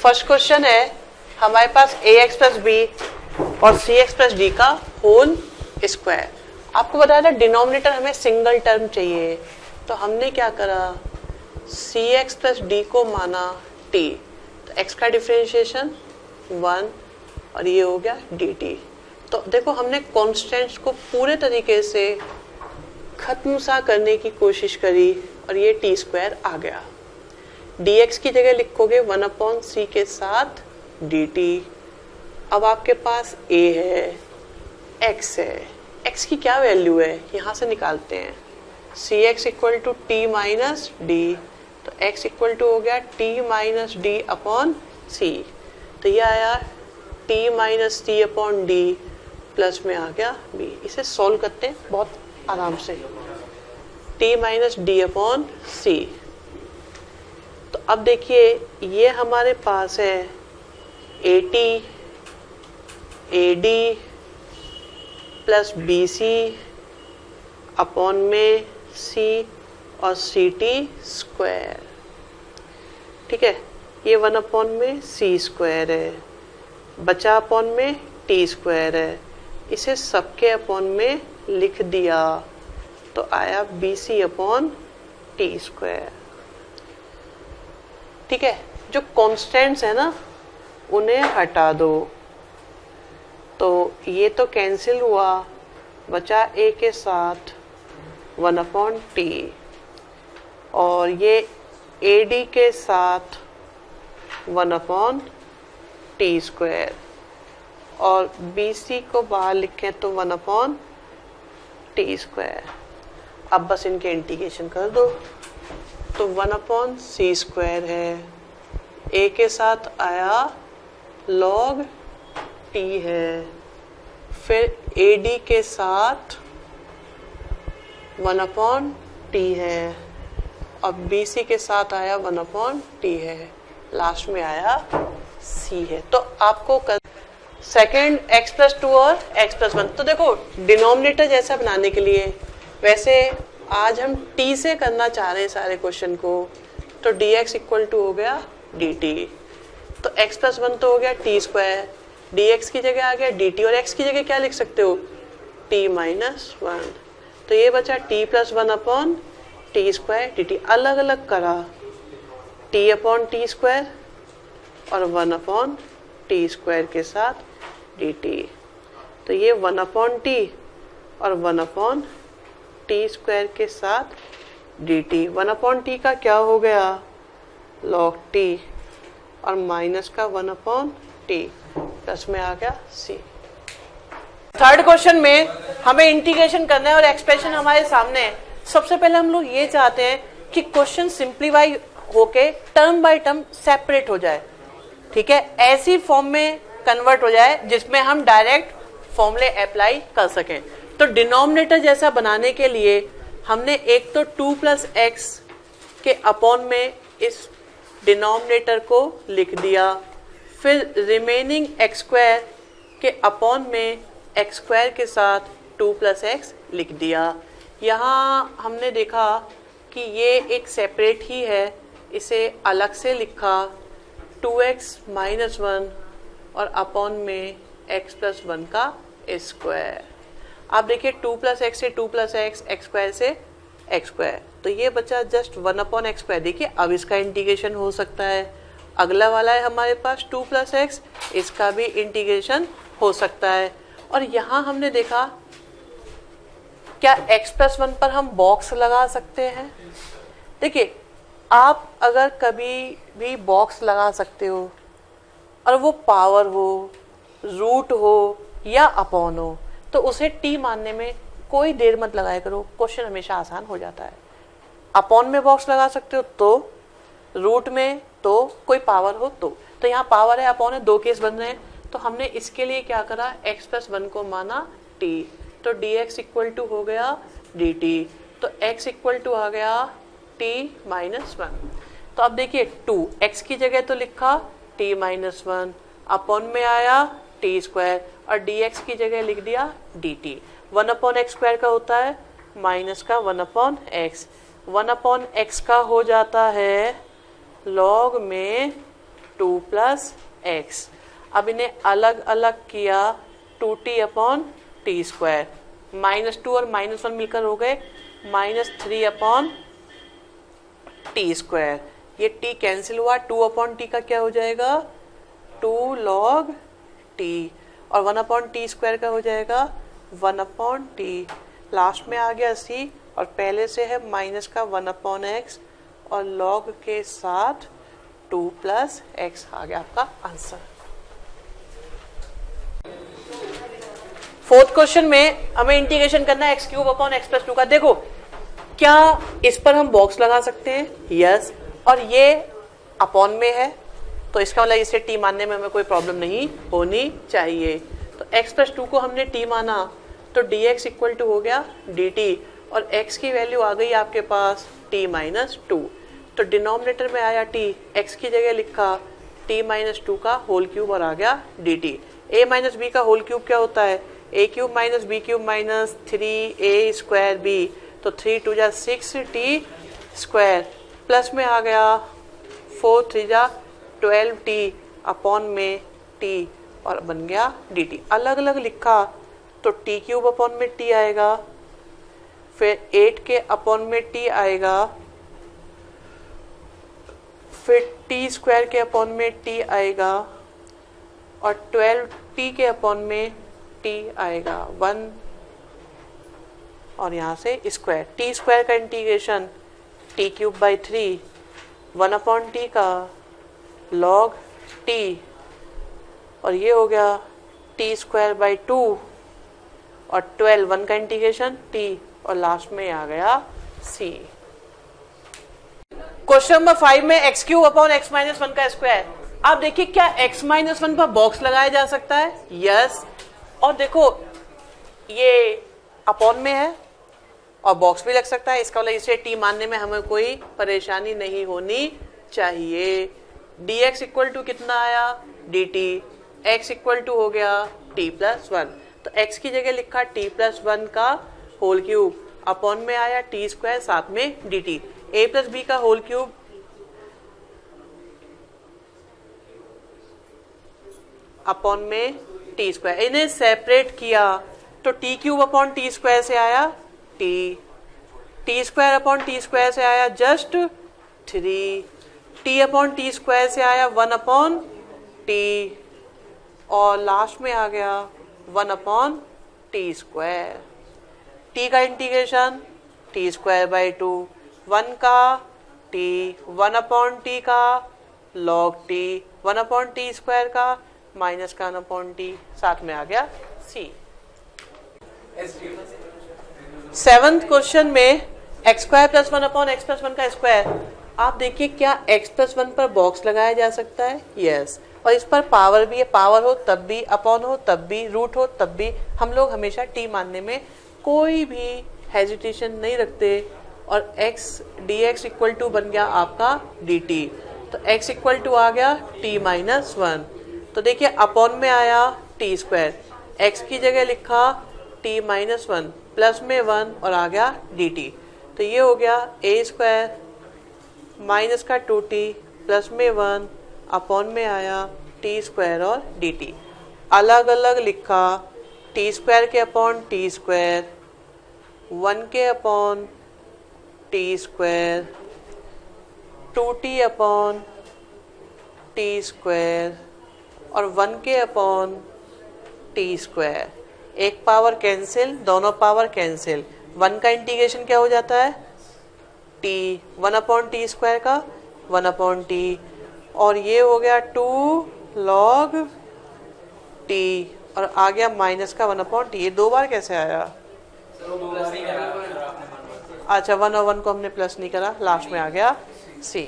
First question है हमारे पास ax plus B और cx प्लस डी का होल स्क्वायर। आपको बताया था डिनोमिनेटर हमें सिंगल टर्म चाहिए, तो हमने क्या करा, cx प्लस डी को माना t, तो x का डिफरेंशिएशन 1 और ये हो गया dt। तो देखो हमने कॉन्स्टेंट्स को पूरे तरीके से खत्म सा करने की कोशिश करी और ये टी स्क्वायर आ गया। dx की जगह लिखोगे 1/c के साथ dt। अब आपके पास a है, x है, x की क्या वैल्यू है यहाँ से निकालते हैं, cx equal to T minus D, तो x इक्वल टू हो गया t minus D upon C, तो ये आया t minus T upon D plus में आ गया b। इसे सॉल्व करते हैं बहुत आराम से, t minus D upon C. तो अब देखिए ये हमारे पास है AT AD plus BC upon में C और CT स्क्वायर, ठीक है। ये 1 अपॉन में C स्क्वायर है, बचा अपॉन में T स्क्वायर है, इसे सबके अपॉन में लिख दिया तो आया BC अपॉन T स्क्वायर, ठीक है। जो कॉन्स्टेंट्स है ना उन्हें हटा दो, तो ये तो कैंसिल हुआ, बचा a के साथ 1 अपॉन टी और ये AD के साथ 1 अपॉन टी स्क्वायर और BC को बाहर लिखें तो 1 अपॉन टी स्क्वायर। अब बस इनके इंटीग्रेशन कर दो, तो 1 अपॉन सी स्क्वायर है, a के साथ आया log t है, फिर AD के साथ 1 अपॉन टी है और BC के साथ आया 1 अपॉन टी है, लास्ट में आया C है। तो आपको सेकेंड x प्लस 2 और x प्लस 1, तो देखो डिनोमिनेटर जैसा बनाने के लिए, वैसे आज हम t से करना चाह रहे हैं सारे क्वेश्चन को, तो dx इक्वल टू हो गया dt, तो x प्लस 1 तो हो गया t स्क्वायर, dx की जगह आ गया dt और x की जगह क्या लिख सकते हो, t माइनस 1, तो ये बचा t plus 1 upon T square dt। अलग अलग करा, t अपॉन टी स्क्वायर और 1 अपॉन टी स्क्वायर के साथ dt, तो ये 1 अपॉन टी और 1 अपॉन टी स्क्वायर के साथ dt। 1 अपॉन टी का क्या हो गया, log t और माइनस का 1 अपॉन टी प्लस में आ गया c। थर्ड क्वेश्चन में हमें इंटीग्रेशन करना है और एक्सप्रेशन हमारे सामने है। सबसे पहले हम लोग ये चाहते हैं कि क्वेश्चन सिंप्लीफाई होके टर्म बाय टर्म सेपरेट हो जाए, ठीक है, ऐसी फॉर्म में कन्वर्ट हो जाए जिसमें हम डायरेक्ट फॉर्मूले अप्लाई कर सकें। तो डिनोमिनेटर जैसा बनाने के लिए हमने एक तो 2 प्लस एक्स के अपॉन में इस डिनोमिनेटर को लिख दिया, फिर रिमेनिंग एक्स स्क्वायर के अपॉन में एक्स स्क्वायर के साथ 2 प्लस एक्स लिख दिया। यहाँ हमने देखा कि ये एक सेपरेट ही है, इसे अलग से लिखा 2x माइनस 1 और अपॉन में x प्लस 1 का स्क्वायर। आप देखिए 2 प्लस एक्स से 2 प्लस एक्स, एक्स स्क्वायर से एक्स स्क्वायर, तो ये बचा जस्ट 1 अपॉन एक्स स्क्वायर। देखिए अब इसका इंटीग्रेशन हो सकता है। अगला वाला है हमारे पास 2 प्लस एक्स, इसका भी इंटीग्रेशन हो सकता है। और यहाँ हमने देखा क्या x प्लस 1 पर हम बॉक्स लगा सकते हैं। देखिए आप अगर कभी भी बॉक्स लगा सकते हो और वो पावर हो, रूट हो या अपॉन हो, तो उसे t मानने में कोई देर मत लगाया करो, क्वेश्चन हमेशा आसान हो जाता है। अपॉन में बॉक्स लगा सकते हो तो, रूट में तो, कोई पावर हो तो यहाँ पावर है, अपॉन है, दो केस बन रहे हैं। तो हमने इसके लिए क्या करा, x प्लस 1 को माना t, तो dx इक्वल टू हो गया dt, तो x इक्वल टू आ गया t माइनस 1। तो अब देखिए 2 x की जगह तो लिखा t माइनस 1, अपॉन में आया t स्क्वायर और dx की जगह लिख दिया dt। 1 अपॉन एक्स स्क्वायर का होता है माइनस का 1 अपॉन एक्स, 1 अपॉन एक्स का हो जाता है लॉग में 2 प्लस एक्स। अब इन्हें अलग अलग किया 2t अपॉन टी स्क्वायर, -2 और -1 मिलकर हो गए -3 अपॉन टी स्क्वायर। ये t कैंसिल हुआ, 2 अपॉन टी का क्या हो जाएगा 2 log t, और 1 अपॉन टी स्क्वायर का हो जाएगा 1 अपॉन टी। लास्ट में आ गया c, और पहले से है माइनस का 1 अपॉन एक्स, और log के साथ 2 प्लस एक्स आ गया आपका आंसर। फोर्थ क्वेश्चन में हमें इंटीग्रेशन करना है x cube upon x plus 2 का। देखो क्या इस पर हम बॉक्स लगा सकते हैं, यस, और ये अपॉन में है तो इसका मतलब इसे टी मानने में हमें कोई प्रॉब्लम नहीं होनी चाहिए। तो x प्लस 2 को हमने t माना तो dx इक्वल टू हो गया dt, और x की वैल्यू आ गई आपके पास t माइनस 2, तो डिनोमिनेटर में आया t, x की जगह लिखा t माइनस 2 का होल क्यूब और आ गया dt। a माइनस बी का होल क्यूब क्या होता है a cube minus B cube minus 3a square b, तो 3 2 जा 6t स्क्वायर, प्लस में आ गया 4 3 जा 12t अपॉन में t, और बन गया dt। अलग अलग लिखा तो t क्यूब अपॉन में t आएगा, फिर 8 के अपॉन में t आएगा, फिर t स्क्वायर के अपॉन में t आएगा, और 12t के अपॉन में t आएगा 1, और यहाँ से स्क्वायर, t स्क्वायर का integration t cube by 3, 1 upon t का log t, और ये हो गया t स्क्वायर बाई 2, और 12 1 का इंटीग्रेशन t, और लास्ट में आ गया c। क्वेश्चन नंबर 5 में x cube upon x minus 1 का स्क्वायर। आप देखिए क्या x माइनस 1 पर बॉक्स लगाया जा सकता है, यस, और देखो ये अपॉन में है और बॉक्स भी लग सकता है, इसका मतलब इसे t मानने में हमें कोई परेशानी नहीं होनी चाहिए। dx इक्वल टू कितना आया dt, x इक्वल टू हो गया t प्लस 1, तो x की जगह लिखा t प्लस 1 का होल क्यूब, अपॉन में आया t स्क्वायर साथ में dt, a प्लस b का होल क्यूब अपॉन में टी स्क्वायर, इन्हें सेपरेट किया तो T cube upon T square से आया T square upon T square से आया just 3, T upon T square से आया 1 अपॉन टी, और लास्ट में आ गया 1 अपॉन टी स्क्वायर। टी का इंटीग्रेशन टी स्क्वायर बाई 2, 1 का टी, 1 अपॉन टी का log T, 1 upon T square का माइनस का 1 अपॉन टी, साथ में आ गया सी। 7th क्वेश्चन में x square plus 1 upon x plus 1 का स्क्वायर। आप देखिए क्या x प्लस 1 पर बॉक्स लगाया जा सकता है, यस, और इस पर पावर भी है, पावर हो तब भी, अपॉन हो तब भी, रूट हो तब भी, हम लोग हमेशा t मानने में कोई भी हेजिटेशन नहीं रखते, और x dx इक्वल टू बन गया आपका dt, तो x इक्वल टू आ गया t माइनस 1, तो देखिए अपॉन में आया टी स्क्वायर, x की जगह लिखा t माइनस 1, प्लस में 1 और आ गया dt, तो ये हो गया a स्क्वायर माइनस का 2t प्लस में 1 अपॉन में आया t स्क्वायर और dt। अलग अलग लिखा t स्क्वायर के अपॉन t स्क्वायर, 1 के upon t square, 2t upon t square, और 1 के अपॉन टी स्क्वायर। एक पावर कैंसिल, दोनों पावर कैंसिल, 1 का इंटीग्रेशन क्या हो जाता है टी, 1 अपॉन टी स्क्वायर का 1 अपॉन टी, और ये हो गया 2 log टी, और आ गया माइनस का 1 अपॉन टी। ये 2 बार कैसे आया, अच्छा 1 और 1 को हमने प्लस नहीं करा, लास्ट में आ गया सी।